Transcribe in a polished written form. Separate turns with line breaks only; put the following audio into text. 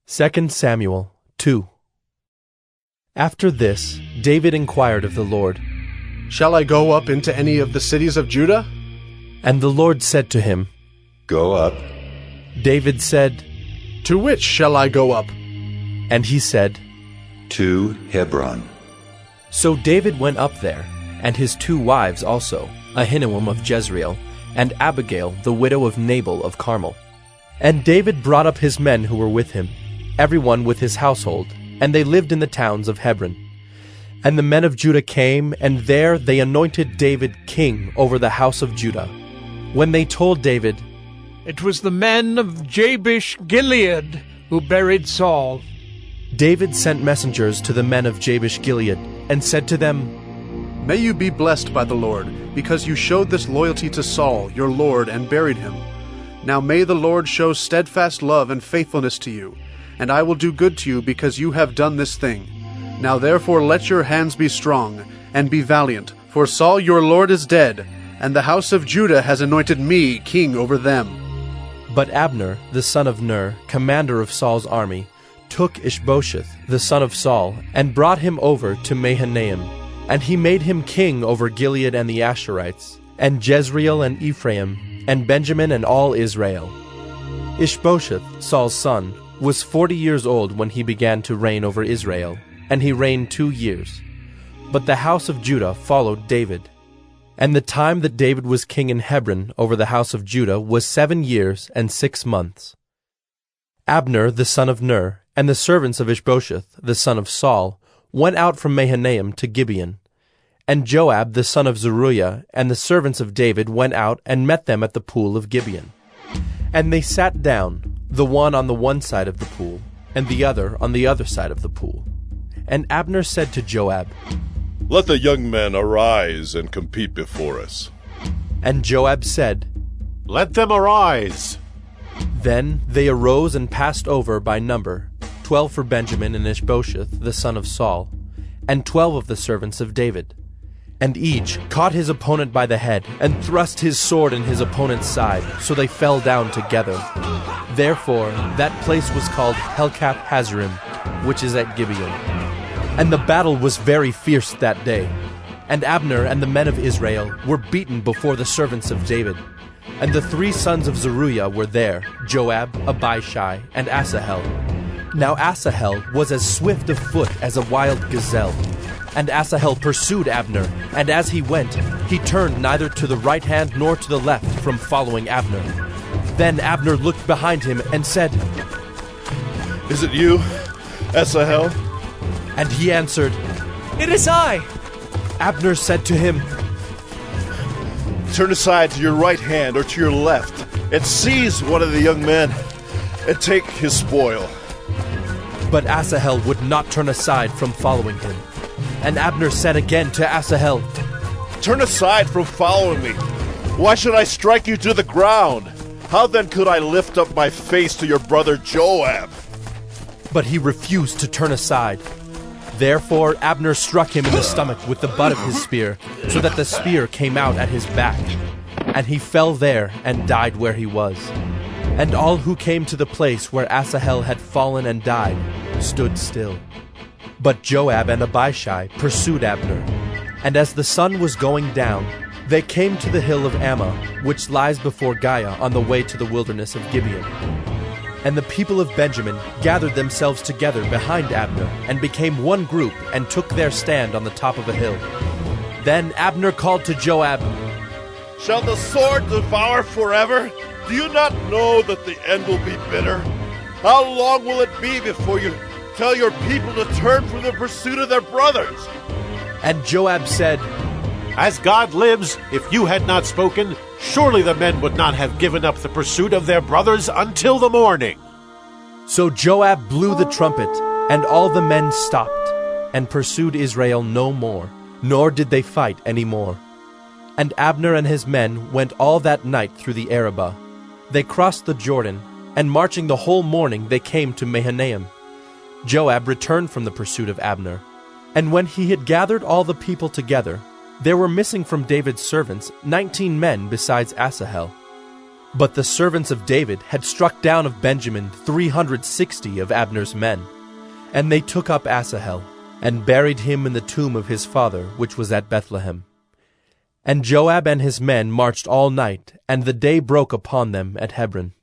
2 Samuel 2. After this, David inquired of the Lord,
"Shall I go up into any of the cities of Judah?"
And the Lord said to him,
"Go up."
David said,
"To which shall I go up?"
And he said,
"To Hebron."
So David went up there, and his 2 wives also, Ahinoam of Jezreel, and Abigail the widow of Nabal of Carmel. And David brought up his men who were with him, everyone with his household, and they lived in the towns of Hebron. And the men of Judah came, and there they anointed David king over the house of Judah. When they told David,
"It was the men of Jabesh Gilead who buried Saul,"
David sent messengers to the men of Jabesh Gilead, and said to them,
"May you be blessed by the Lord, because you showed this loyalty to Saul, your lord, and buried him. Now may the Lord show steadfast love and faithfulness to you, and I will do good to you because you have done this thing. Now therefore let your hands be strong, and be valiant, for Saul your lord is dead, and the house of Judah has anointed me king over them."
But Abner, the son of Ner, commander of Saul's army, took Ishbosheth, the son of Saul, and brought him over to Mahanaim. And he made him king over Gilead and the Asherites, and Jezreel and Ephraim, and Benjamin and all Israel. Ishbosheth, Saul's son, was 40 years old when he began to reign over Israel, and he reigned 2 years. But the house of Judah followed David. And the time that David was king in Hebron over the house of Judah was 7 years and 6 months. Abner the son of Ner, and the servants of Ishbosheth the son of Saul, went out from Mahanaim to Gibeon. And Joab the son of Zeruiah and the servants of David went out and met them at the pool of Gibeon. And they sat down, the one on the one side of the pool, and the other on the other side of the pool. And Abner said to Joab,
"Let the young men arise and compete before us."
And Joab said,
"Let them arise."
Then they arose and passed over by number, 12 for Benjamin and Ishbosheth the son of Saul, and 12 of the servants of David. And each caught his opponent by the head, and thrust his sword in his opponent's side, so they fell down together. Therefore that place was called Helkath Hazarim, which is at Gibeon. And the battle was very fierce that day. And Abner and the men of Israel were beaten before the servants of David. And the 3 sons of Zeruiah were there, Joab, Abishai, and Asahel. Now Asahel was as swift of foot as a wild gazelle. And Asahel pursued Abner, and as he went, he turned neither to the right hand nor to the left from following Abner. Then Abner looked behind him and said,
"Is it you, Asahel?"
And he answered,
"It is I."
Abner said to him,
"Turn aside to your right hand or to your left, and seize one of the young men, and take his spoil."
But Asahel would not turn aside from following him. And Abner said again to Asahel,
"Turn aside from following me. Why should I strike you to the ground? How then could I lift up my face to your brother Joab?"
But he refused to turn aside. Therefore Abner struck him in the stomach with the butt of his spear, so that the spear came out at his back. And he fell there and died where he was. And all who came to the place where Asahel had fallen and died stood still. But Joab and Abishai pursued Abner. And as the sun was going down, they came to the hill of Ammah, which lies before Giah on the way to the wilderness of Gibeon. And the people of Benjamin gathered themselves together behind Abner, and became one group, and took their stand on the top of a hill. Then Abner called to Joab,
"Shall the sword devour forever? Do you not know that the end will be bitter? How long will it be before you tell your people to turn from the pursuit of their brothers?"
And Joab said,
"As God lives, if you had not spoken, surely the men would not have given up the pursuit of their brothers until the morning."
So Joab blew the trumpet, and all the men stopped, and pursued Israel no more, nor did they fight any more. And Abner and his men went all that night through the Arabah. They crossed the Jordan, and marching the whole morning they came to Mahanaim. Joab returned from the pursuit of Abner. And when he had gathered all the people together, there were missing from David's servants 19 men besides Asahel. But the servants of David had struck down of Benjamin 360 of Abner's men. And they took up Asahel, and buried him in the tomb of his father, which was at Bethlehem. And Joab and his men marched all night, and the day broke upon them at Hebron.